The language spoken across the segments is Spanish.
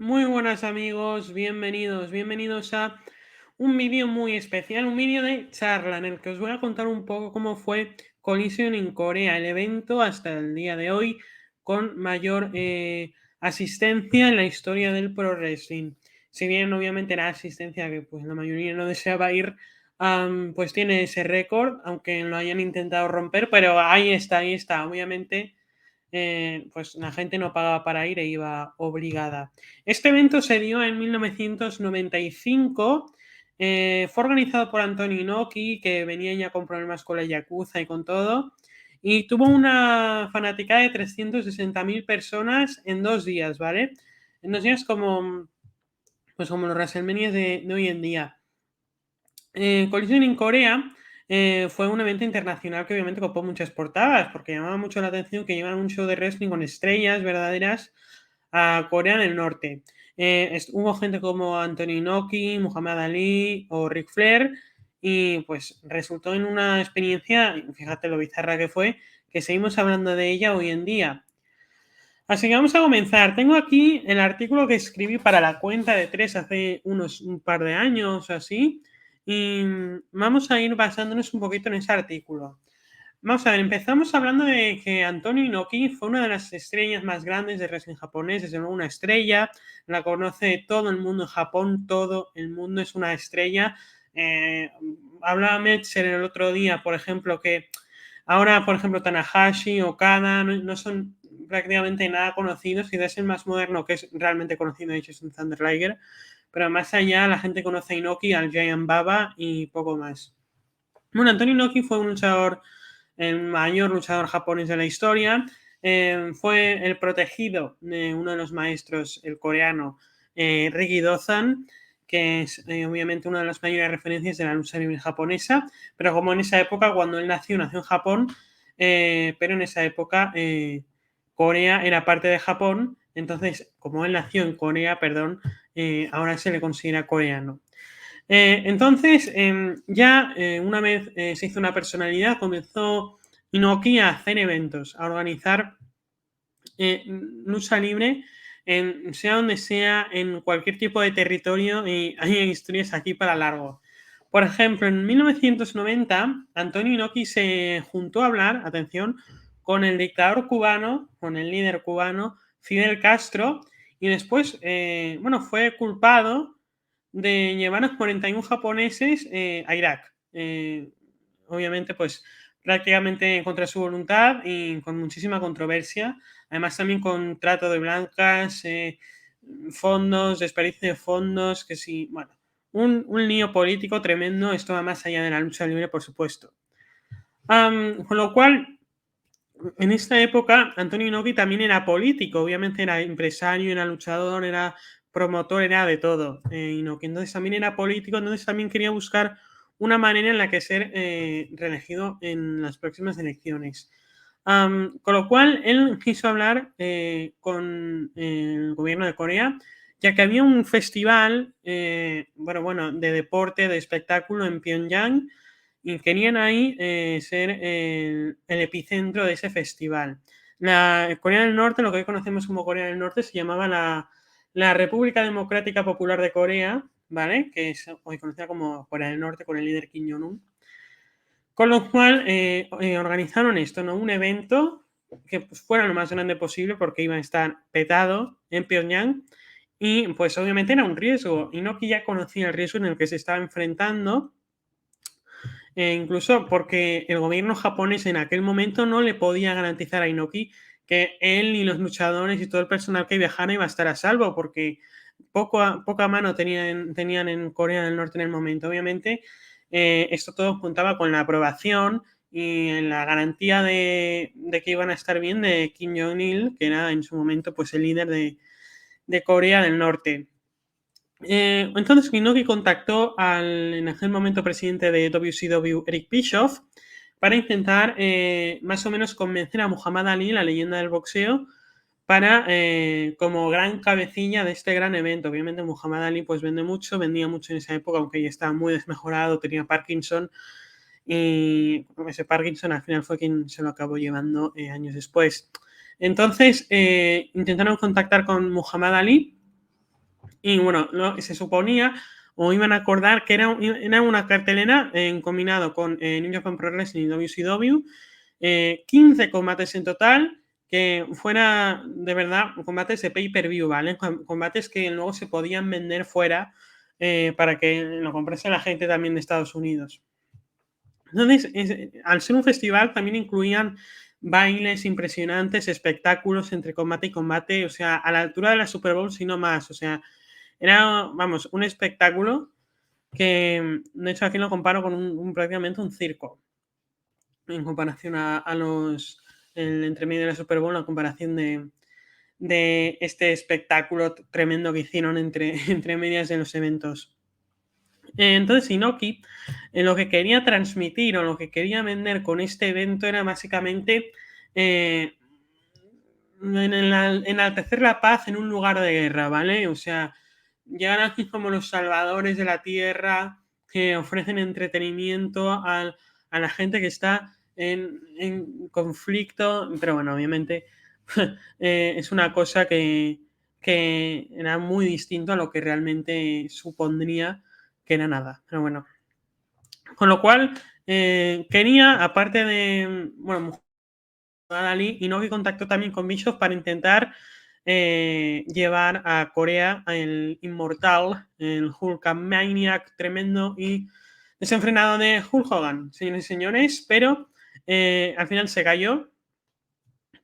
Muy buenas amigos, bienvenidos a un vídeo muy especial, un vídeo de charla en el que os voy a contar un poco cómo fue Collision en Corea, el evento hasta el día de hoy con mayor asistencia en la historia del pro wrestling. Si bien obviamente la asistencia que pues la mayoría no deseaba ir, pues tiene ese récord, aunque lo hayan intentado romper, pero ahí está, obviamente pues la gente no pagaba para ir e iba obligada. Este evento se dio en 1995, fue organizado por Antonio Inoki, que venía ya con problemas con la Yakuza y con todo, y tuvo una fanaticada de 360.000 personas en 2 días, ¿vale? En 2 días pues como los WrestleMania de hoy en día. Collision en Corea fue un evento internacional que obviamente copó muchas portadas, porque llamaba mucho la atención que llevaran un show de wrestling con estrellas verdaderas a Corea del Norte. Hubo gente como Anthony Inoki, Muhammad Ali o Ric Flair, y pues resultó en una experiencia, fíjate lo bizarra que fue, que seguimos hablando de ella hoy en día. Así que vamos a comenzar. Tengo aquí el artículo que escribí para la cuenta de Tres hace un par de años o así. Y vamos a ir basándonos un poquito en ese artículo. Vamos a ver, empezamos hablando de que Antonio Inoki fue una de las estrellas más grandes de wrestling japonés, desde luego una estrella, la conoce todo el mundo en Japón, todo el mundo es una estrella. Eh, Hablaba Metzer el otro día, por ejemplo, que ahora, por ejemplo, Tanahashi, Okada, no son prácticamente nada conocidos, y es el más moderno que es realmente conocido, de hecho es un Thunder Liger, pero más allá la gente conoce a Inoki, al Giant Baba y poco más. Bueno, Antonio Inoki fue un luchador, el mayor luchador japonés de la historia. Fue el protegido de uno de los maestros, el coreano Riki Dozan, que es obviamente una de las mayores referencias de la lucha libre japonesa, pero como en esa época, cuando él nació en Japón, pero en esa época Corea era parte de Japón, entonces como él nació en Corea, perdón, ahora se le considera coreano. Entonces, ya una vez se hizo una personalidad, comenzó Inoki a hacer eventos, a organizar lucha libre, sea donde sea, en cualquier tipo de territorio, y hay historias aquí para largo. Por ejemplo, en 1990, Antonio Inoki se juntó a hablar, atención, con el dictador cubano, con el líder cubano, Fidel Castro, y después, bueno, fue culpado de llevar a 41 japoneses a Irak. Obviamente, pues prácticamente contra su voluntad y con muchísima controversia. Además, también con trato de blancas, fondos, desperdicio de fondos, que sí, bueno, un lío político tremendo. Esto va más allá de la lucha libre, por supuesto. Con lo cual, en esta época, Antonio Inoki también era político, obviamente era empresario, era luchador, era promotor, era de todo. Inoki, entonces también era político, entonces también quería buscar una manera en la que ser reelegido en las próximas elecciones. Con lo cual, él quiso hablar con el gobierno de Corea, ya que había un festival, bueno, de deporte, de espectáculo en Pyongyang, y querían ahí ser el epicentro de ese festival. La Corea del Norte, lo que hoy conocemos como Corea del Norte, se llamaba la República Democrática Popular de Corea, ¿vale? Que es hoy conocida como Corea del Norte, con el líder Kim Jong-un. Con lo cual organizaron esto, ¿no? Un evento que pues, fuera lo más grande posible, porque iba a estar petado en Pyongyang, y pues obviamente era un riesgo. Inoki ya conocía el riesgo en el que se estaba enfrentando, incluso porque el gobierno japonés en aquel momento no le podía garantizar a Inoki que él y los luchadores y todo el personal que viajara iba a estar a salvo, porque poca mano tenían en Corea del Norte en el momento. Obviamente, esto todo juntaba con la aprobación y en la garantía de que iban a estar bien de Kim Jong-il, que era en su momento pues el líder de Corea del Norte. Entonces Inoki contactó al en aquel momento presidente de WCW, Eric Bischoff, para intentar más o menos convencer a Muhammad Ali, la leyenda del boxeo, para como gran cabecilla de este gran evento. Obviamente Muhammad Ali pues vendía mucho en esa época, aunque ya estaba muy desmejorado, tenía Parkinson, y ese Parkinson al final fue quien se lo acabó llevando años después. Entonces intentaron contactar con Muhammad Ali, Y bueno, se suponía o iban a acordar que era una cartelera combinado con New Japan Pro Wrestling y WCW, 15 combates en total, que fuera de verdad combates de pay-per-view, ¿vale? Combates que luego se podían vender fuera para que lo comprase la gente también de Estados Unidos. Entonces, al ser un festival, también incluían bailes impresionantes, espectáculos entre combate y combate, o sea, a la altura de la Super Bowl, si no más. O sea, era, vamos, un espectáculo que, de hecho, aquí lo comparo con prácticamente un circo, en comparación a los, el entre medio de la Super Bowl, la comparación de este espectáculo tremendo que hicieron entre medias de los eventos. Entonces, Inoki, lo que quería transmitir o lo que quería vender con este evento era básicamente enaltecer la paz en un lugar de guerra, ¿vale? O sea, llegan aquí como los salvadores de la tierra que ofrecen entretenimiento a la gente que está en conflicto, pero bueno, obviamente es una cosa que era muy distinto a lo que realmente supondría que era nada, pero bueno. Con lo cual, quería, aparte de, bueno, Ali, Inoki contactó también con Bischoff para intentar llevar a Corea el inmortal, el Hulkamaniac tremendo y desenfrenado de Hulk Hogan, señores y señores, pero al final se cayó.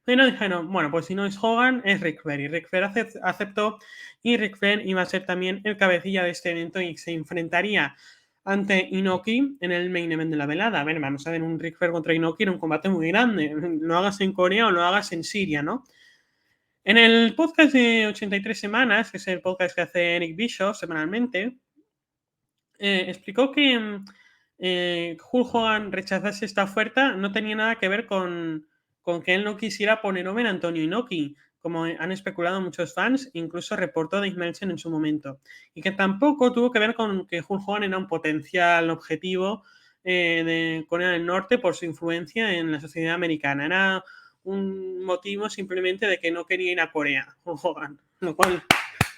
Pero dijeron, bueno, pues si no es Hogan, es Ric Flair. Y Ric Flair aceptó y Ric Flair iba a ser también el cabecilla de este evento y se enfrentaría ante Inoki en el main event de la velada. A ver, vamos a ver un Ric Flair contra Inoki era un combate muy grande. Lo hagas en Corea o lo hagas en Siria, ¿no? En el podcast de 83 semanas, que es el podcast que hace Eric Bischoff semanalmente, explicó que Hulk Hogan rechazase esta oferta no tenía nada que ver con que él no quisiera poner over a Antonio Inoki, como han especulado muchos fans, incluso reportó Dave Meltzer en su momento, y que tampoco tuvo que ver con que Hulk Hogan era un potencial objetivo de Corea del Norte por su influencia en la sociedad americana. Era un motivo simplemente de que no quería ir a Corea, Hulk Hogan, lo cual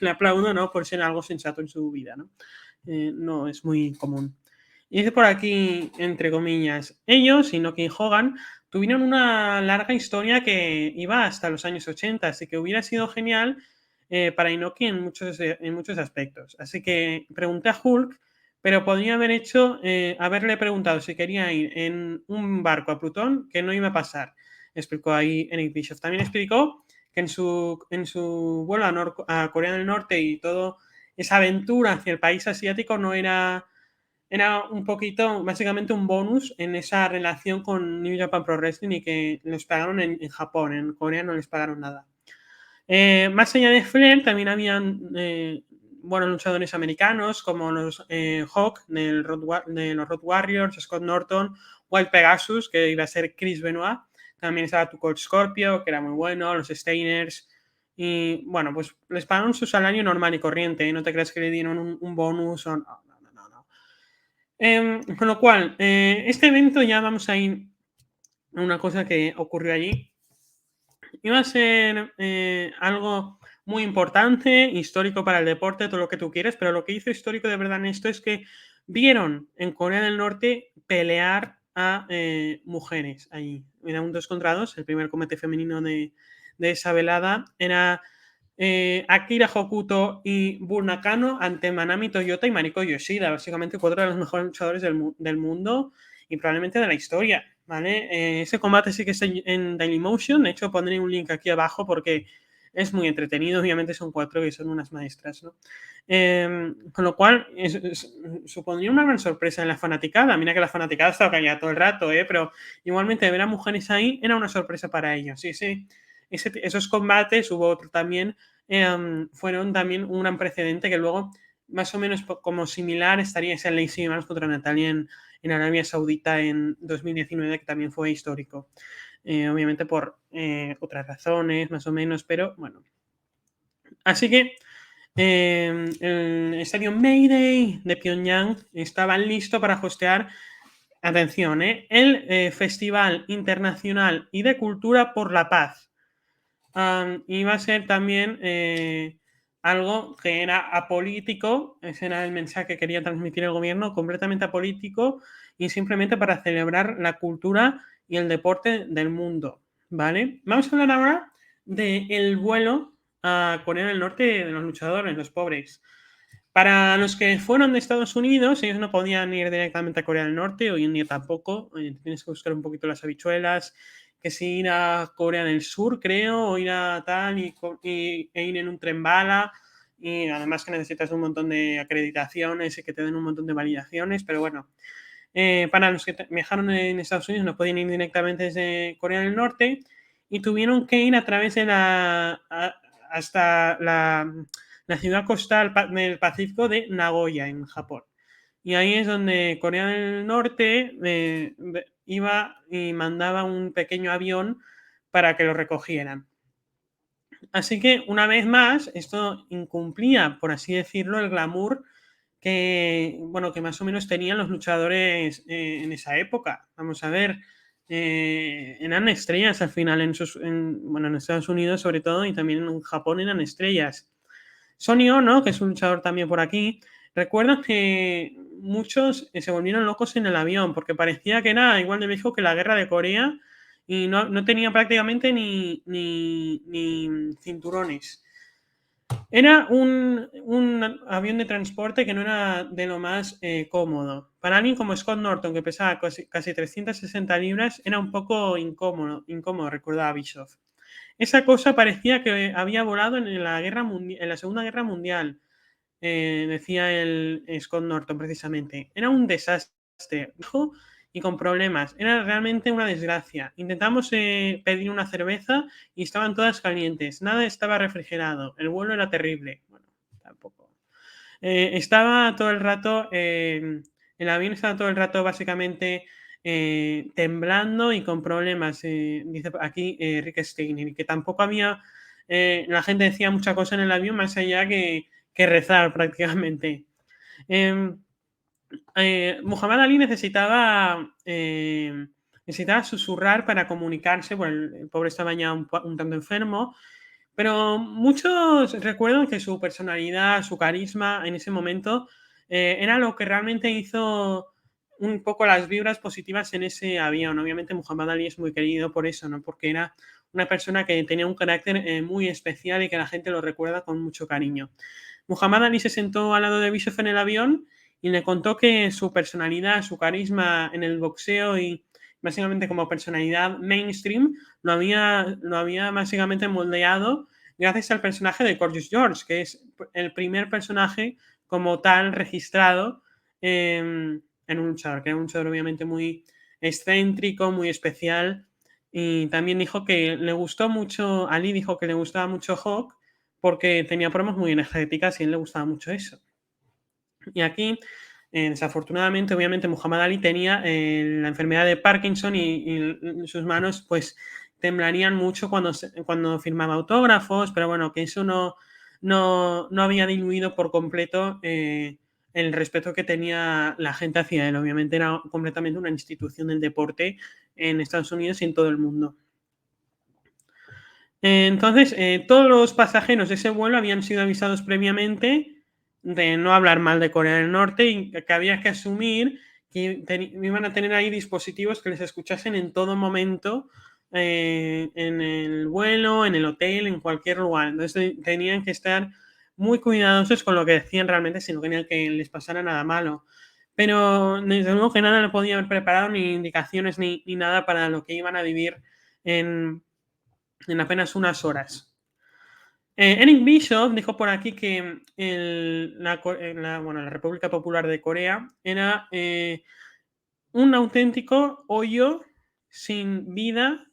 le aplaudo, ¿no? Por ser algo sensato en su vida, ¿no? No es muy común. Y dice por aquí, entre comillas, ellos, Inoki y Hogan, tuvieron una larga historia que iba hasta los años 80, así que hubiera sido genial para Inoki en muchos aspectos. Así que pregunté a Hulk, pero podría haberle preguntado si quería ir en un barco a Plutón, que no iba a pasar. Explicó ahí Eric Bischoff. También explicó que en su vuelo a Corea del Norte y todo esa aventura hacia el país asiático no era un poquito, básicamente un bonus en esa relación con New Japan Pro Wrestling y que les pagaron en Japón, en Corea no les pagaron nada. Más allá de Flair, también habían buenos luchadores americanos como los Hawk de los Road Warriors, Scott Norton, Wild Pegasus, que iba a ser Chris Benoit. También estaba tu Coach Scorpio, que era muy bueno, los Steiners. Y bueno, pues les pagaron su salario normal y corriente. No te creas que le dieron un bonus o no. Con lo cual, este evento ya vamos a ir a una cosa que ocurrió allí. Iba a ser algo muy importante, histórico para el deporte, todo lo que tú quieres, pero lo que hizo histórico de verdad en esto es que vieron en Corea del Norte pelear a mujeres allí. Era un 2 contra 2, el primer combate femenino de esa velada. Era Akira Hokuto y Bull Nakano ante Manami Toyota y Mariko Yoshida, básicamente 4 de los mejores luchadores del mundo y probablemente de la historia, ¿vale? Ese combate sí que está en Dailymotion, de hecho pondré un link aquí abajo porque es muy entretenido, obviamente son 4 que son unas maestras, ¿no? Con lo cual, supondría una gran sorpresa en la fanaticada. Mira que la fanaticada estaba callada todo el rato, pero igualmente ver a mujeres ahí era una sorpresa para ellos, sí, sí. Esos combates, hubo otro también, fueron también un gran precedente que luego, más o menos como similar, estaría ese Lacey Evans contra Natalia en Arabia Saudita en 2019, que también fue histórico. Obviamente por otras razones, más o menos, pero bueno. Así que el estadio Mayday de Pyongyang estaba listo para hostear, atención, el Festival Internacional y de Cultura por la Paz. Iba a ser también algo que era apolítico, ese era el mensaje que quería transmitir el gobierno, completamente apolítico y simplemente para celebrar la cultura y el deporte del mundo, ¿vale? Vamos a hablar ahora del vuelo a Corea del Norte de los luchadores, los pobres. Para los que fueron de Estados Unidos, ellos no podían ir directamente a Corea del Norte, hoy en día tampoco, tienes que buscar un poquito las habichuelas, que si ir a Corea del Sur, creo, o ir a tal e ir en un tren bala, y además que necesitas un montón de acreditaciones y que te den un montón de validaciones, pero bueno, para los que viajaron en Estados Unidos no podían ir directamente desde Corea del Norte y tuvieron que ir a través de hasta la ciudad costal del Pacífico de Nagoya, en Japón. Y ahí es donde Corea del Norte iba y mandaba un pequeño avión para que lo recogieran. Así que, una vez más, esto incumplía, por así decirlo, el glamour que, bueno, que más o menos tenían los luchadores en esa época. Vamos a ver, eran estrellas al final bueno, en Estados Unidos sobre todo y también en Japón eran estrellas. Sonny Ono, que es un luchador también por aquí, recuerda que muchos se volvieron locos en el avión porque parecía que era igual de viejo que la guerra de Corea y no tenía prácticamente ni cinturones. Era un avión de transporte que no era de lo más cómodo. Para alguien como Scott Norton, que pesaba casi 360 libras, era un poco incómodo, recordaba Bischoff. Esa cosa parecía que había volado en la Segunda Guerra Mundial, decía el Scott Norton precisamente. Era un desastre, dijo, y con problemas. Era realmente una desgracia. Intentamos pedir una cerveza y estaban todas calientes. Nada estaba refrigerado. El vuelo era terrible. Bueno, tampoco. Estaba todo el rato, el avión estaba todo el rato básicamente temblando y con problemas. Dice aquí Rick Steiner, que tampoco había, la gente decía mucha cosa en el avión más allá que rezar prácticamente. Em, Muhammad Ali necesitaba susurrar para comunicarse, bueno, el pobre estaba ya un tanto enfermo, pero muchos recuerdan que su personalidad, su carisma en ese momento era lo que realmente hizo un poco las vibras positivas en ese avión. Obviamente Muhammad Ali es muy querido por eso, ¿no? Porque era una persona que tenía un carácter muy especial y que la gente lo recuerda con mucho cariño. Muhammad Ali se sentó al lado de Bischoff en el avión y le contó que su personalidad, su carisma en el boxeo y básicamente como personalidad mainstream lo había básicamente moldeado gracias al personaje de Gorgeous George, que es el primer personaje como tal registrado en un luchador, que era un luchador obviamente muy excéntrico, muy especial. Y también dijo que le gustó mucho, Ali dijo que le gustaba mucho Hawk porque tenía promos muy energéticas y a él le gustaba mucho eso. Y aquí, desafortunadamente, obviamente, Muhammad Ali tenía la enfermedad de Parkinson y sus manos, pues, temblarían mucho cuando firmaba autógrafos, pero bueno, que eso no había diluido por completo el respeto que tenía la gente hacia él. Obviamente era completamente una institución del deporte en Estados Unidos y en todo el mundo. Entonces, todos los pasajeros de ese vuelo habían sido avisados previamente de no hablar mal de Corea del Norte y que había que asumir que iban a tener ahí dispositivos que les escuchasen en todo momento, en el vuelo, en el hotel, en cualquier lugar. Entonces, tenían que estar muy cuidadosos con lo que decían realmente si no querían que les pasara nada malo. Pero desde luego que nada lo podían haber preparado, ni indicaciones ni nada para lo que iban a vivir en apenas unas horas. Eric Bishop dijo por aquí que la República Popular de Corea era un auténtico hoyo sin vida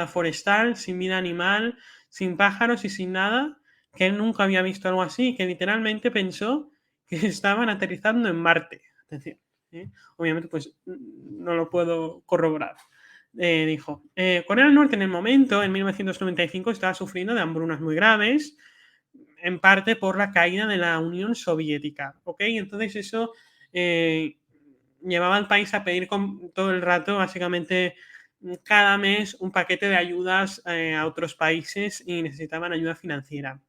forestal, sin vida animal, sin pájaros y sin nada, que él nunca había visto algo así, que literalmente pensó que estaban aterrizando en Marte. Atención, obviamente, pues no lo puedo corroborar. Dijo, Corea del Norte en el momento, en 1995, estaba sufriendo de hambrunas muy graves, en parte por la caída de la Unión Soviética, ¿ok? Entonces eso llevaba al país a pedir todo el rato, básicamente cada mes, un paquete de ayudas a otros países y necesitaban ayuda financiera.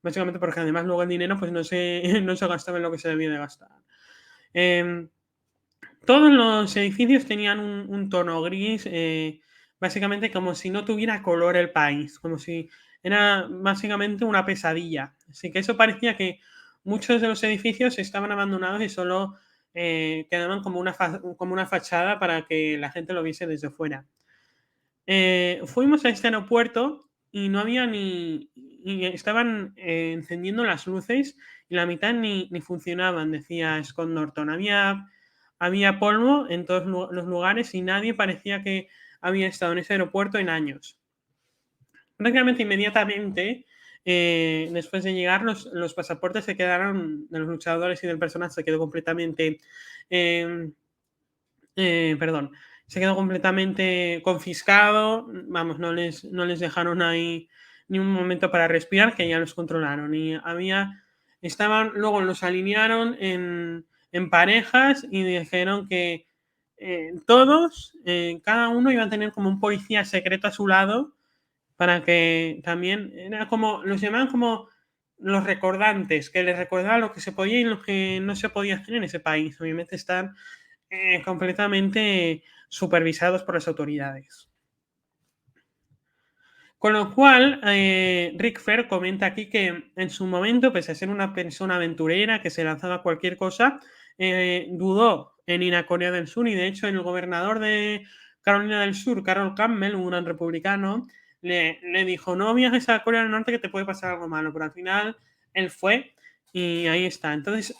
básicamente porque además luego el dinero pues no se, no se gastaba en lo que se debía de gastar. Em, Todos los edificios tenían un tono gris, básicamente como si no tuviera color el país, como si era básicamente una pesadilla. Así que eso parecía que muchos de los edificios estaban abandonados y solo quedaban como una fachada para que la gente lo viese desde fuera. Fuimos a este aeropuerto y no había ni estaban, encendiendo las luces y la mitad ni funcionaban, decía Scott Norton. Había polvo en todos los lugares y nadie parecía que había estado en ese aeropuerto en años. Prácticamente inmediatamente, después de llegar, los pasaportes se quedaron de los luchadores y del personal se quedó completamente, em, perdón, se quedó completamente confiscado. Vamos, no les dejaron ahí ni un momento para respirar, que ya los controlaron. Luego los alinearon en parejas y dijeron que todos, cada uno iba a tener como un policía secreto a su lado para que también, era como, los llamaban como los recordantes, que les recordaban lo que se podía y lo que no se podía hacer en ese país. Obviamente están completamente supervisados por las autoridades. Con lo cual, Ric Flair comenta aquí que en su momento, pese a ser una persona aventurera que se lanzaba a cualquier cosa, dudó en ir a Corea del Sur y de hecho el gobernador de Carolina del Sur, Carol Campbell, un gran republicano, le dijo, no viajes a Corea del Norte que te puede pasar algo malo, pero al final él fue y ahí está. Entonces,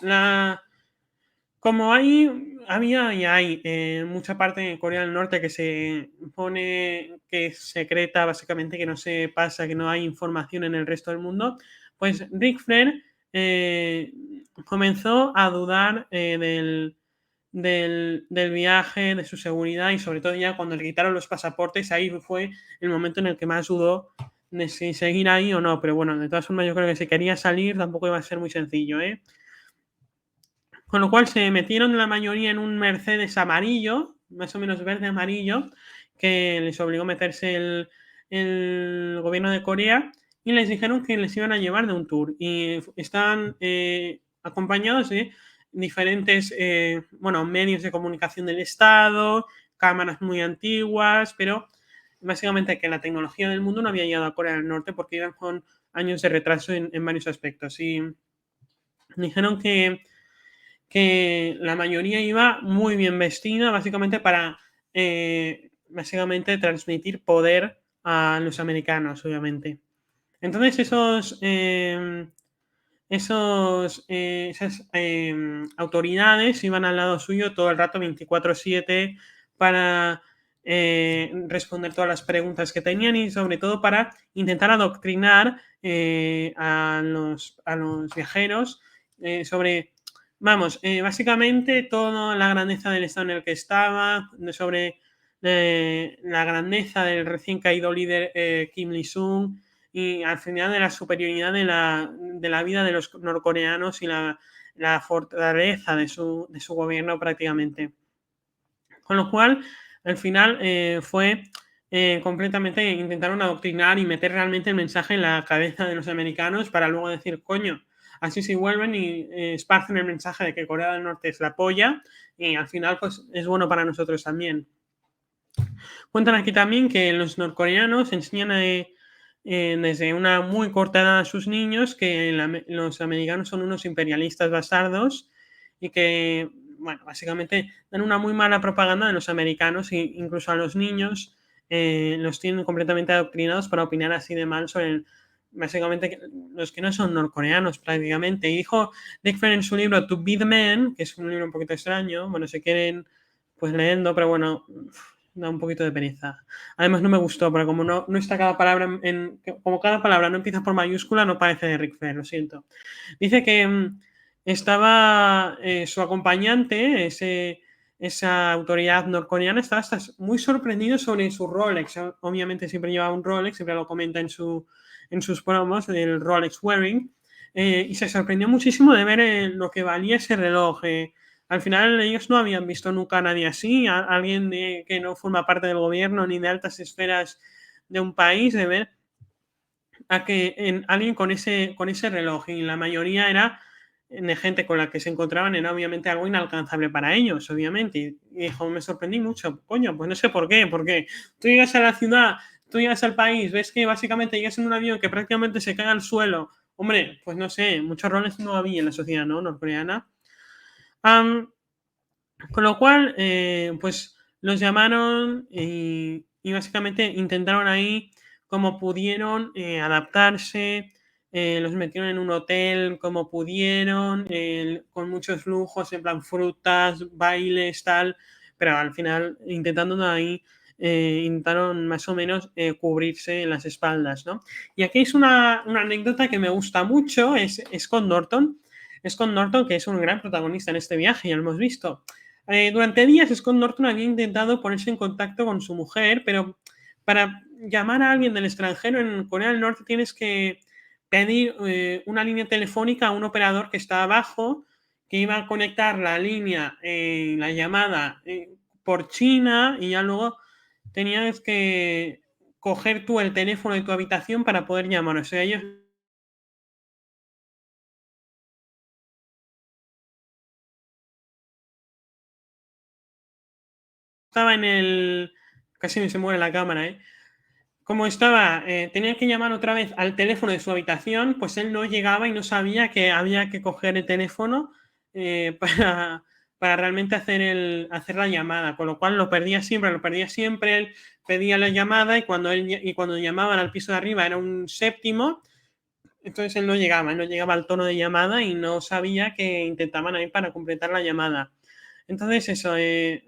como había y hay mucha parte de Corea del Norte que se pone que es secreta, básicamente que no se pasa, que no hay información en el resto del mundo, pues Ric Flair comenzó a dudar del viaje, de su seguridad y sobre todo ya cuando le quitaron los pasaportes, ahí fue el momento en el que más dudó de si seguir ahí o no. Pero bueno, de todas formas yo creo que si quería salir tampoco iba a ser muy sencillo, ¿eh? Con lo cual se metieron la mayoría en un Mercedes amarillo, más o menos verde amarillo, que les obligó a meterse el gobierno de Corea y les dijeron que les iban a llevar de un tour. Y estaban acompañados de diferentes bueno, medios de comunicación del Estado, cámaras muy antiguas, pero básicamente que la tecnología del mundo no había llegado a Corea del Norte porque iban con años de retraso en varios aspectos. Y dijeron que la mayoría iba muy bien vestida, básicamente para básicamente transmitir poder a los americanos, obviamente. Entonces esas autoridades iban al lado suyo todo el rato 24/7 para responder todas las preguntas que tenían y sobre todo para intentar adoctrinar a los viajeros sobre, vamos, básicamente toda la grandeza del estado en el que estaba, sobre la grandeza del recién caído líder Kim Il-sung y al final de la superioridad de la vida de los norcoreanos y la fortaleza de su gobierno prácticamente. Con lo cual, al final fue completamente, intentaron adoctrinar y meter realmente el mensaje en la cabeza de los americanos para luego decir, coño, así si vuelven y esparcen el mensaje de que Corea del Norte es la polla y al final pues es bueno para nosotros también. Cuentan aquí también que los norcoreanos enseñan desde una muy corta edad a sus niños que los americanos son unos imperialistas bastardos y que, bueno, básicamente dan una muy mala propaganda de los americanos e incluso a los niños los tienen completamente adoctrinados para opinar así de mal sobre básicamente los que no son norcoreanos prácticamente. Y dijo Dick Flair en su libro To Be the Man, que es un libro un poquito extraño, bueno, si quieren pues leyendo, pero bueno, da un poquito de pereza. Además no me gustó, porque como no está cada palabra como cada palabra no empieza por mayúscula, no parece de Ric Flair, lo siento. Dice que estaba su acompañante, esa autoridad norcoreana, estaba hasta muy sorprendido sobre su Rolex. Obviamente siempre llevaba un Rolex, siempre lo comenta en sus promos, el Rolex Wearing, y se sorprendió muchísimo de ver lo que valía ese reloj. Al final ellos no habían visto nunca a nadie así, a alguien que no forma parte del gobierno ni de altas esferas de un país, de ver a que alguien con ese reloj, y la mayoría era de gente con la que se encontraban, era obviamente algo inalcanzable para ellos, obviamente. Y dijo, me sorprendí mucho, coño, pues no sé por qué, porque tú llegas a la ciudad, tú llegas al país, ves que básicamente llegas en un avión que prácticamente se cae al suelo. Hombre, pues no sé, muchos roles no había en la sociedad, ¿no? Norcoreana. Am, con lo cual, pues los llamaron y básicamente intentaron ahí como pudieron adaptarse, los metieron en un hotel como pudieron, con muchos lujos, en plan frutas, bailes, tal, pero al final intentando ahí, intentaron más o menos cubrirse las espaldas, ¿no? Y aquí es una anécdota que me gusta mucho, es con Norton. Es con Norton, que es un gran protagonista en este viaje, ya lo hemos visto. Durante días Scott Norton había intentado ponerse en contacto con su mujer, pero para llamar a alguien del extranjero en Corea del Norte tienes que pedir una línea telefónica a un operador que está abajo, que iba a conectar la línea, la llamada por China, y ya luego tenías que coger tú el teléfono de tu habitación para poder llamar. O sea, ellos estaba en el... Casi me se muere la cámara, ¿eh? Como estaba, tenía que llamar otra vez al teléfono de su habitación, pues él no llegaba y no sabía que había que coger el teléfono para realmente hacer la llamada, con lo cual lo perdía siempre, lo perdía siempre. Él pedía la llamada y cuando llamaban al piso de arriba era un séptimo, entonces él no llegaba al tono de llamada y no sabía que intentaban ahí para completar la llamada. Entonces eso,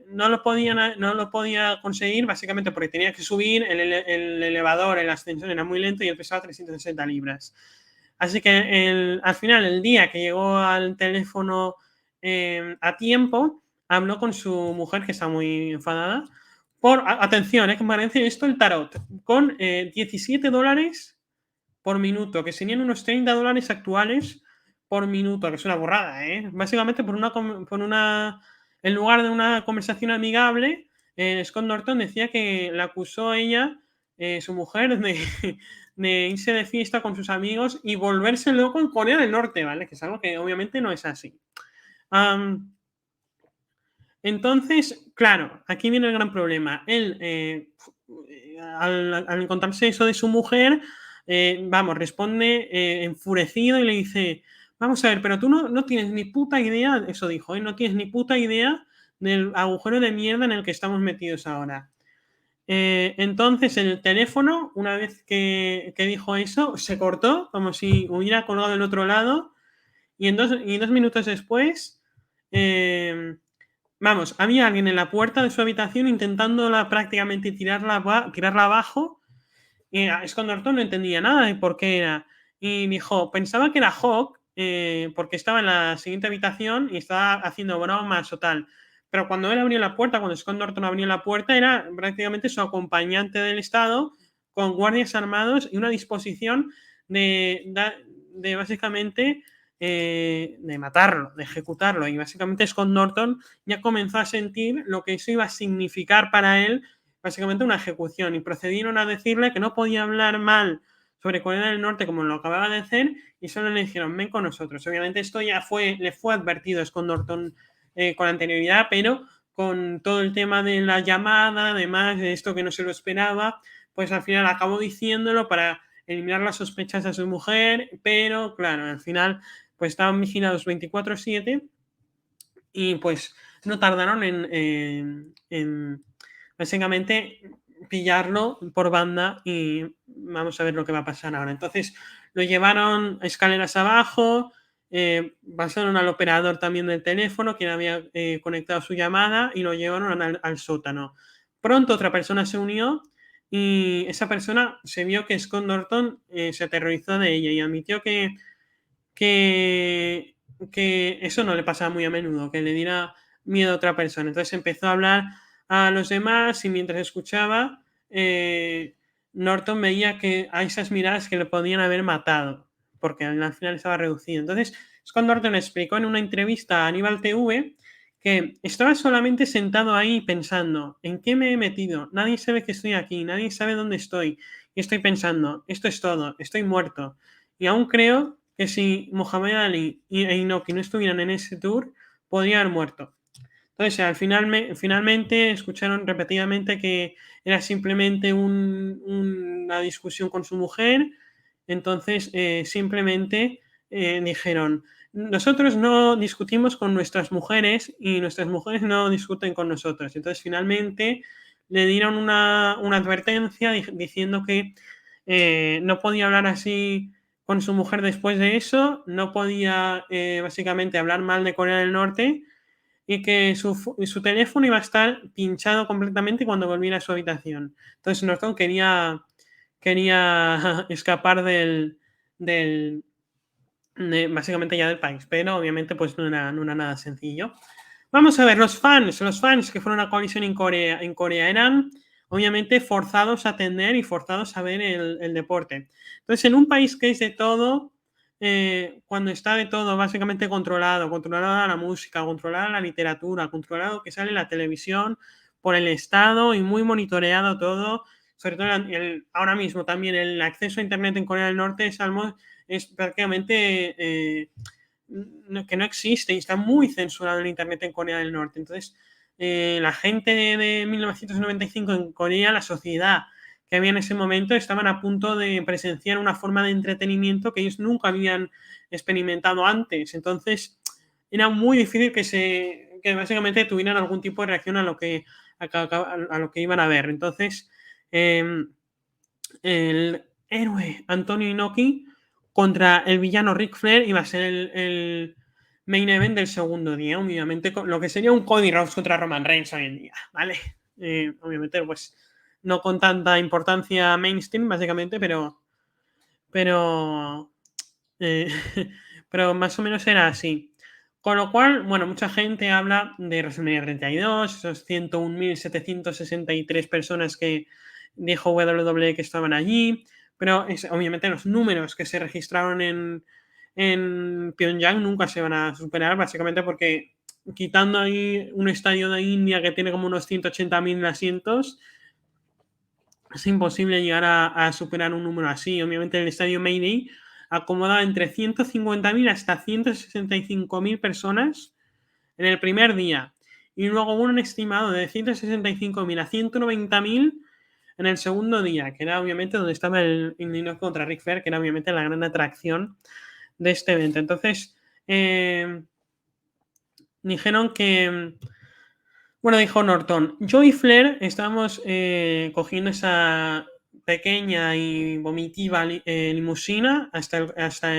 no lo podía conseguir básicamente porque tenía que subir el elevador, el ascensor era muy lento y él pesaba 360 libras. Así que al final, el día que llegó al teléfono a tiempo, habló con su mujer, que está muy enfadada, atención, que me parece esto el tarot, con $17 por minuto, que serían unos $30 actuales por minuto, que es una borrada, ¿eh? Básicamente en lugar de una conversación amigable, Scott Norton decía que la acusó ella, su mujer, de irse de fiesta con sus amigos y volverse loco en Corea del Norte, ¿vale? Que es algo que obviamente no es así. Am, entonces, claro, aquí viene el gran problema. Él, al encontrarse eso de su mujer, vamos, responde enfurecido y le dice, vamos a ver, pero tú no tienes ni puta idea, eso dijo, no tienes ni puta idea del agujero de mierda en el que estamos metidos ahora. Entonces el teléfono, una vez que dijo eso, se cortó como si hubiera colgado del otro lado y 2 minutos después, eh, vamos, había alguien en la puerta de su habitación intentándola prácticamente tirarla abajo. Y Scott Norton no entendía nada de por qué era. Y dijo, pensaba que era Hawk, porque estaba en la siguiente habitación y estaba haciendo bromas o tal. Pero cuando él abrió la puerta, cuando Scott Norton abrió la puerta, era prácticamente su acompañante del Estado, con guardias armados y una disposición de básicamente de matarlo, de ejecutarlo. Y básicamente Scott Norton ya comenzó a sentir lo que eso iba a significar para él, básicamente una ejecución, y procedieron a decirle que no podía hablar mal sobre Corea del Norte como lo acababa de hacer y solo le dijeron ven con nosotros. Obviamente esto ya le fue advertido a Scott Norton con anterioridad, pero con todo el tema de la llamada, además de esto que no se lo esperaba, pues al final acabó diciéndolo para eliminar las sospechas a su mujer, pero claro, al final pues estaban vigilados 24/7 y pues no tardaron en básicamente pillarlo por banda y vamos a ver lo que va a pasar ahora. Entonces lo llevaron a escaleras abajo, pasaron al operador también del teléfono, quien había conectado su llamada, y lo llevaron al sótano. Pronto otra persona se unió y esa persona se vio que Scott Norton se aterrorizó de ella y admitió que, que eso no le pasaba muy a menudo, que le diera miedo a otra persona. Entonces empezó a hablar a los demás y mientras escuchaba, Norton veía que a esas miradas que le podían haber matado, porque al final estaba reducido. Entonces es cuando Norton explicó en una entrevista a Aníbal TV que estaba solamente sentado ahí pensando, ¿en qué me he metido? Nadie sabe que estoy aquí, nadie sabe dónde estoy. Y estoy pensando, esto es todo, estoy muerto. Y aún creo que si Muhammad Ali e Inoki no estuvieran en ese tour, podría haber muerto. Entonces, finalmente escucharon repetidamente que era simplemente una discusión con su mujer. Entonces, simplemente dijeron, nosotros no discutimos con nuestras mujeres y nuestras mujeres no discuten con nosotros. Entonces, finalmente le dieron una advertencia diciendo que no podía hablar así con su mujer después de eso, no podía básicamente hablar mal de Corea del Norte y que su teléfono iba a estar pinchado completamente cuando volviera a su habitación. Entonces Norton quería escapar básicamente ya del país, pero obviamente pues no era nada sencillo. Vamos a ver, los fans que fueron a Coalición en Corea eran obviamente forzados a atender y forzados a ver el deporte. Entonces, en un país que es de todo, cuando está de todo básicamente controlada la música, controlada la literatura, controlado que sale la televisión por el Estado y muy monitoreado todo, sobre todo ahora mismo también el acceso a Internet en Corea del Norte es prácticamente que no existe y está muy censurado el Internet en Corea del Norte. Entonces, la gente de 1995 en Corea, la sociedad que había en ese momento, estaban a punto de presenciar una forma de entretenimiento que ellos nunca habían experimentado antes. Entonces, era muy difícil que básicamente tuvieran algún tipo de reacción a lo que iban a ver. Entonces, el héroe Antonio Inoki contra el villano Ric Flair iba a ser el main event del segundo día, obviamente lo que sería un Cody Rhodes contra Roman Reigns hoy en día, ¿vale? Obviamente, pues no con tanta importancia mainstream, básicamente, pero, eh, pero más o menos era así. Con lo cual, bueno, mucha gente habla de WrestleMania 32, esos 101.763 personas que dijo WWE que estaban allí, pero obviamente los números que se registraron en Pyongyang nunca se van a superar, básicamente porque quitando ahí un estadio de India que tiene como unos 180.000 asientos, es imposible llegar a superar un número así. Obviamente el estadio Mayday acomoda entre 150.000 hasta 165.000 personas en el primer día. Y luego un estimado de 165.000 a 190.000 en el segundo día, que era obviamente donde estaba el Indianox contra Ric Flair, que era obviamente la gran atracción de este evento. Entonces, dijeron que, bueno, dijo Norton, yo y Flair estábamos cogiendo esa pequeña y vomitiva limusina hasta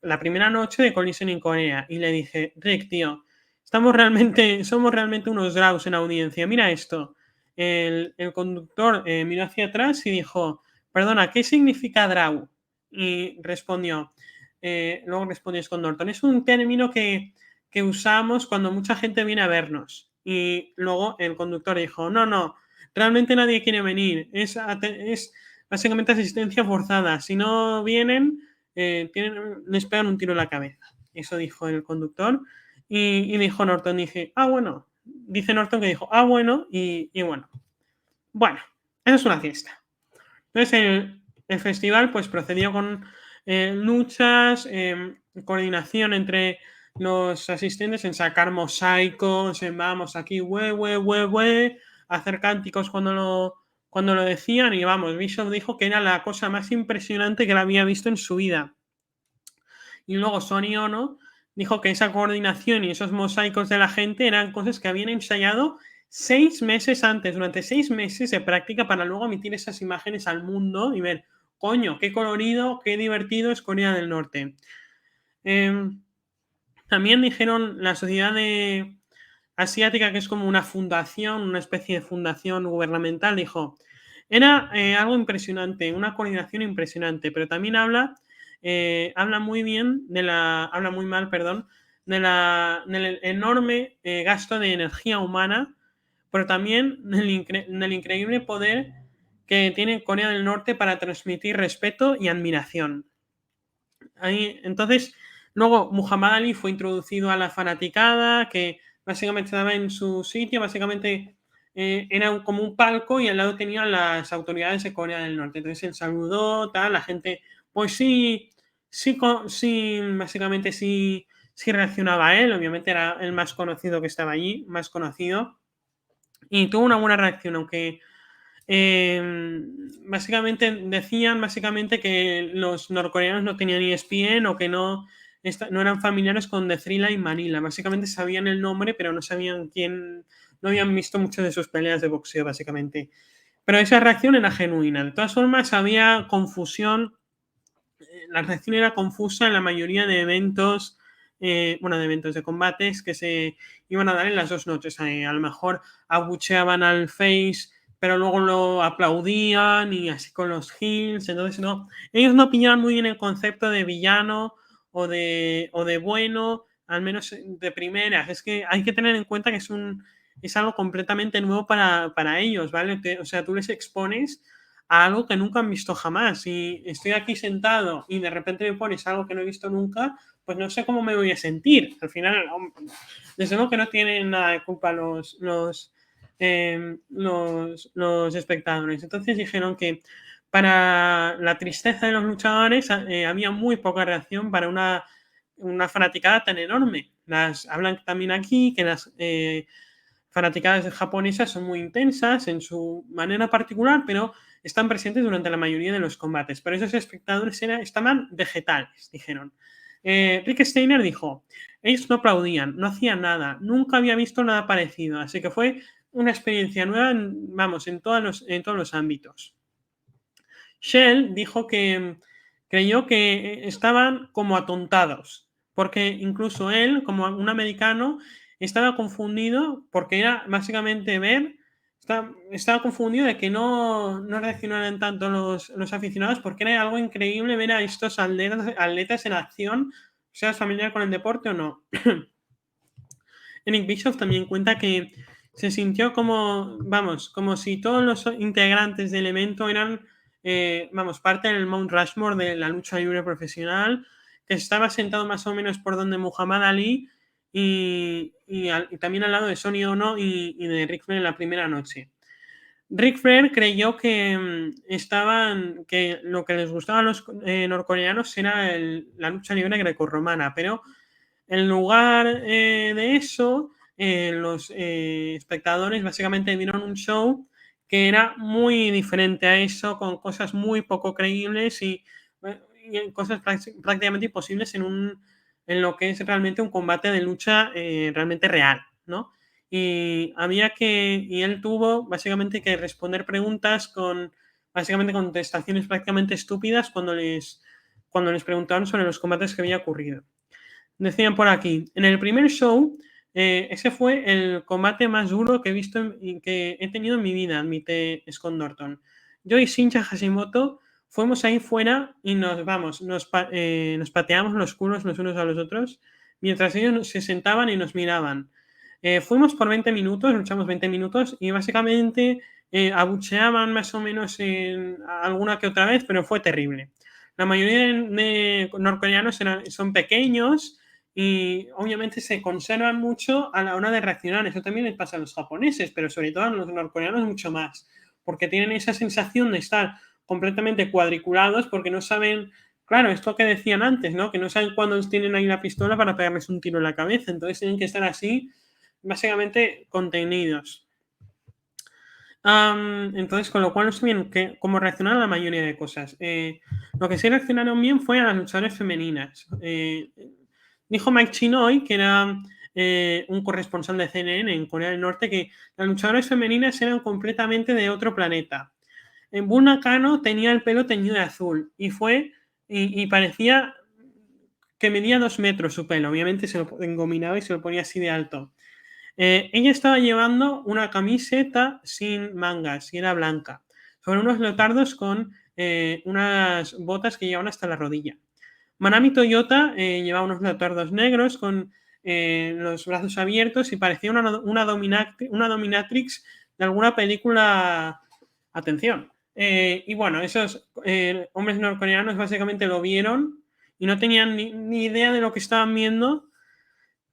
la primera noche de Collision en Corea. Y le dije, Rick, tío, somos realmente unos draws en audiencia. Mira esto. El conductor miró hacia atrás y dijo, perdona, ¿qué significa draw? Y luego respondió con Norton, es un término que usamos cuando mucha gente viene a vernos. Y luego el conductor dijo, no, realmente nadie quiere venir, es básicamente asistencia forzada, si no vienen, les pegan un tiro en la cabeza. Eso dijo el conductor y dijo Norton, bueno, dice Norton que dijo, bueno, y bueno, eso es una fiesta. Entonces el festival pues procedió con luchas, coordinación entre los asistentes en sacar mosaicos, en vamos aquí, hacer cánticos cuando lo decían y vamos, Bishop dijo que era la cosa más impresionante que la había visto en su vida. Y luego Sonny Ono dijo que esa coordinación y esos mosaicos de la gente eran cosas que habían ensayado 6 meses antes, durante 6 meses de práctica para luego emitir esas imágenes al mundo y ver, coño, qué colorido, qué divertido es Corea del Norte. También dijeron la sociedad asiática, que es como una fundación, una especie de fundación gubernamental, dijo, era algo impresionante, una coordinación impresionante, pero también habla muy mal, perdón, del enorme gasto de energía humana, pero también del increíble poder que tiene Corea del Norte para transmitir respeto y admiración. Entonces, luego Muhammad Ali fue introducido a la fanaticada, que básicamente estaba en su sitio, básicamente era como un palco y al lado tenían las autoridades de Corea del Norte. Entonces él saludó, tal, la gente, pues sí, sí, sí, básicamente sí, sí reaccionaba a él, obviamente era el más conocido que estaba allí, más conocido, y tuvo una buena reacción, aunque básicamente decían básicamente que los norcoreanos no tenían ESPN o que no, no eran familiares con The Thrilla y Manila. Básicamente sabían el nombre, pero no sabían quién, no habían visto muchas de sus peleas de boxeo, básicamente. Pero esa reacción era genuina. De todas formas, había confusión, la reacción era confusa en la mayoría de eventos, bueno, de eventos de combates que se iban a dar en las dos noches. A lo mejor abucheaban al face, pero luego lo aplaudían y así con los heels. Entonces, no, ellos no pillaban muy bien el concepto de villano o de bueno, al menos de primeras. Es que hay que tener en cuenta que es algo completamente nuevo para ellos, ¿vale? O sea, tú les expones a algo que nunca han visto jamás. Si estoy aquí sentado y de repente me pones algo que no he visto nunca, pues no sé cómo me voy a sentir. Al final, desde luego que no tienen nada de culpa los espectadores. Entonces dijeron que para la tristeza de los luchadores había muy poca reacción para una fanaticada tan enorme. Hablan también aquí que las fanaticadas japonesas son muy intensas en su manera particular, pero están presentes durante la mayoría de los combates. Pero esos espectadores estaban vegetales, dijeron. Rick Steiner dijo, ellos no aplaudían, no hacían nada, nunca había visto nada parecido, así que fue una experiencia nueva, vamos, en todos los ámbitos. Shell dijo que creyó que estaban como atontados, porque incluso él, como un americano, estaba confundido porque era básicamente estaba confundido de que no reaccionaran tanto los aficionados porque era algo increíble ver a estos atletas en acción, seas familiar con el deporte o no. Eric Bischoff también cuenta que se sintió como, vamos, como si todos los integrantes del evento eran, vamos, parte del Mount Rushmore de la lucha libre profesional, que estaba sentado más o menos por donde Muhammad Ali y también al lado de Sonny Ono y de Ric Flair en la primera noche. Ric Flair creyó que que lo que les gustaba a los norcoreanos era la lucha libre grecorromana, pero en lugar de eso, los espectadores básicamente vieron un show que era muy diferente a eso, con cosas muy poco creíbles y cosas prácticamente imposibles en lo que es realmente un combate de lucha realmente real, ¿no? Y él tuvo básicamente que responder preguntas con básicamente contestaciones prácticamente estúpidas cuando les preguntaban sobre los combates que había ocurrido. Decían por aquí, en el primer show, ese fue el combate más duro que he visto y que he tenido en mi vida, admite Scott Norton. Yo y Shinja Hashimoto fuimos ahí fuera y nos pateamos los culos los unos a los otros, mientras ellos se sentaban y nos miraban. Fuimos por 20 minutos, luchamos 20 minutos y básicamente abucheaban más o menos alguna que otra vez, pero fue terrible. La mayoría de norcoreanos son pequeños y obviamente se conservan mucho a la hora de reaccionar. Eso también les pasa a los japoneses, pero sobre todo a los norcoreanos mucho más, porque tienen esa sensación de estar completamente cuadriculados porque no saben, claro, esto que decían antes, ¿no? Que no saben cuándo tienen ahí la pistola para pegarles un tiro en la cabeza, entonces tienen que estar así, básicamente contenidos. Entonces, con lo cual no sé bien cómo reaccionaron a la mayoría de cosas. Lo que sí reaccionaron bien fue a las luchadoras femeninas. Dijo Mike Chinoy, que era un corresponsal de CNN en Corea del Norte, que las luchadoras femeninas eran completamente de otro planeta. En Bull Nakano tenía el pelo teñido de azul y parecía que medía 2 metros su pelo. Obviamente se lo engominaba y se lo ponía así de alto. Ella estaba llevando una camiseta sin mangas y era blanca, sobre unos leotardos con unas botas que llevaban hasta la rodilla. Manami Toyota llevaba unos leotardos negros con los brazos abiertos y parecía una dominatrix de alguna película. Atención. Y bueno, esos hombres norcoreanos básicamente lo vieron y no tenían ni idea de lo que estaban viendo,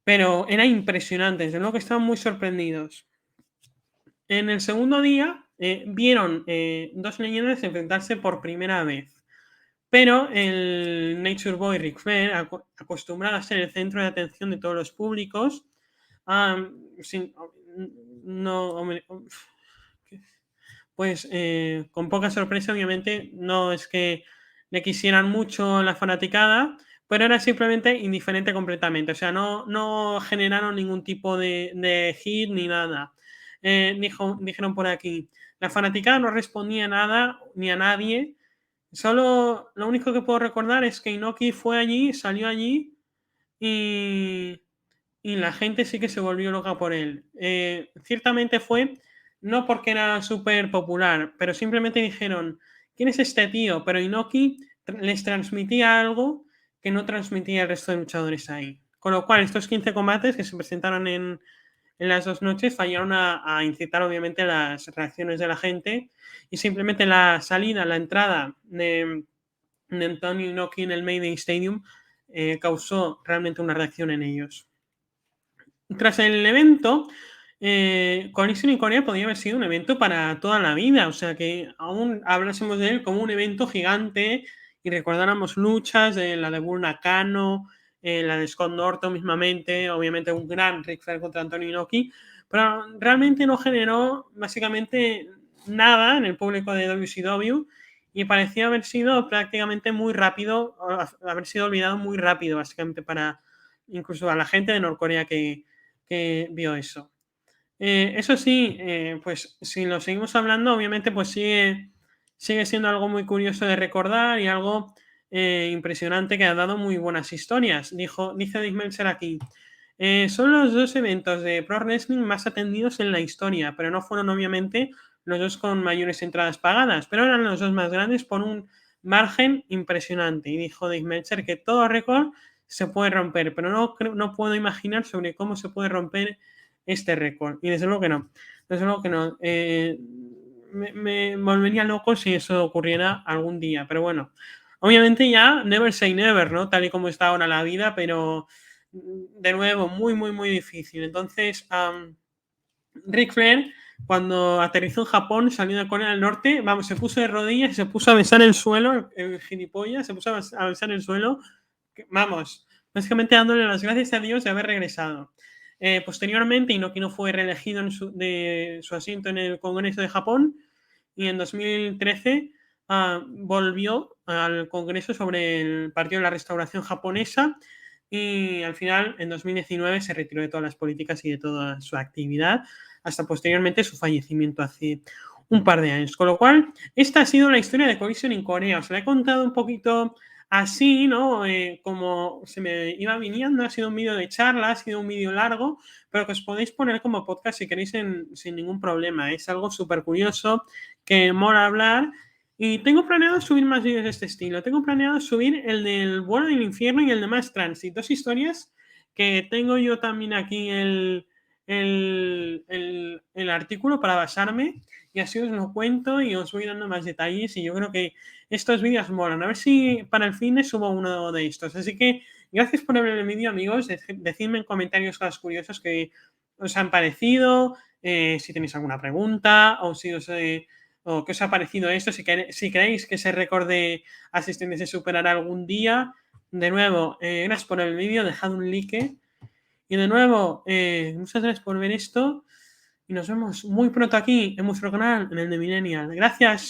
pero era impresionante, desde luego que estaban muy sorprendidos. En el segundo día vieron dos leyendas enfrentarse por primera vez. Pero el Nature Boy Ric Flair, acostumbrado a ser el centro de atención de todos los públicos, sin, no, hombre, pues con poca sorpresa, obviamente, no es que le quisieran mucho la fanaticada, pero era simplemente indiferente completamente. O sea, no generaron ningún tipo de hit ni nada. Dijeron por aquí, la fanaticada no respondía nada ni a nadie. Solo lo único que puedo recordar es que Inoki fue allí, salió allí y, y la gente sí que se volvió loca por él. Ciertamente fue no porque era súper popular, pero simplemente dijeron, ¿quién es este tío? Pero Inoki les transmitía algo que no transmitía el resto de luchadores ahí. Con lo cual, estos 15 combates que se presentaron en las dos noches fallaron a incitar obviamente las reacciones de la gente y simplemente la salida, la entrada de Antonio Inoki en el Mayday Stadium causó realmente una reacción en ellos. Tras el evento, Collision in Corea podía haber sido un evento para toda la vida, o sea que aún hablásemos de él como un evento gigante y recordáramos luchas de la de Bull Nakano, la de Scott Norton mismamente, obviamente un gran Ric Flair contra Antonio Inoki, pero realmente no generó básicamente nada en el público de WCW y parecía haber sido prácticamente muy rápido, haber sido olvidado muy rápido, básicamente para incluso a la gente de Norcorea que vio eso. Eso sí, pues si lo seguimos hablando, obviamente pues sigue siendo algo muy curioso de recordar y algo impresionante que ha dado muy buenas historias. Dice Dick Meltzer aquí, son los dos eventos de Pro Wrestling más atendidos en la historia, pero no fueron obviamente los dos con mayores entradas pagadas, pero eran los dos más grandes por un margen impresionante. Y dijo Dick Meltzer que todo récord se puede romper, pero no puedo imaginar sobre cómo se puede romper este récord. Y desde luego que no. Desde luego que no. Me volvería loco si eso ocurriera algún día. Pero bueno, obviamente ya never say never, ¿no? Tal y como está ahora la vida, pero de nuevo, muy, muy, muy difícil. Entonces, Ric Flair, cuando aterrizó en Japón, salió de Corea del Norte, vamos, se puso de rodillas y se puso a besar el suelo, el gilipollas, se puso a besar el suelo, vamos, básicamente dándole las gracias a Dios de haber regresado. Posteriormente, Inoki no fue reelegido de su asiento en el Congreso de Japón y en 2013 volvió al Congreso sobre el Partido de la Restauración Japonesa y al final, en 2019, se retiró de todas las políticas y de toda su actividad hasta posteriormente su fallecimiento hace un par de años. Con lo cual, esta ha sido la historia de Collision en Corea. Os la he contado un poquito así, ¿no? Como se me iba viniendo, ha sido un vídeo de charla, ha sido un vídeo largo, pero que os podéis poner como podcast si queréis sin ningún problema. Es algo súper curioso, que mola hablar. Y tengo planeado subir más vídeos de este estilo. Tengo planeado subir el del Vuelo del Infierno y el de Mass Transit. Dos historias que tengo yo también aquí el artículo para basarme y así os lo cuento y os voy dando más detalles y yo creo que estos vídeos molan. A ver si para el fin de subo uno de estos. Así que gracias por ver el vídeo, amigos. Decidme en comentarios cosas curiosas que os han parecido, si tenéis alguna pregunta o si o qué os ha parecido esto, si queréis que ese récord de asistentes se superará algún día. De nuevo, gracias por el vídeo, dejad un like. Y de nuevo, muchas gracias por ver esto y nos vemos muy pronto aquí en vuestro canal, en el de Millennial. Gracias.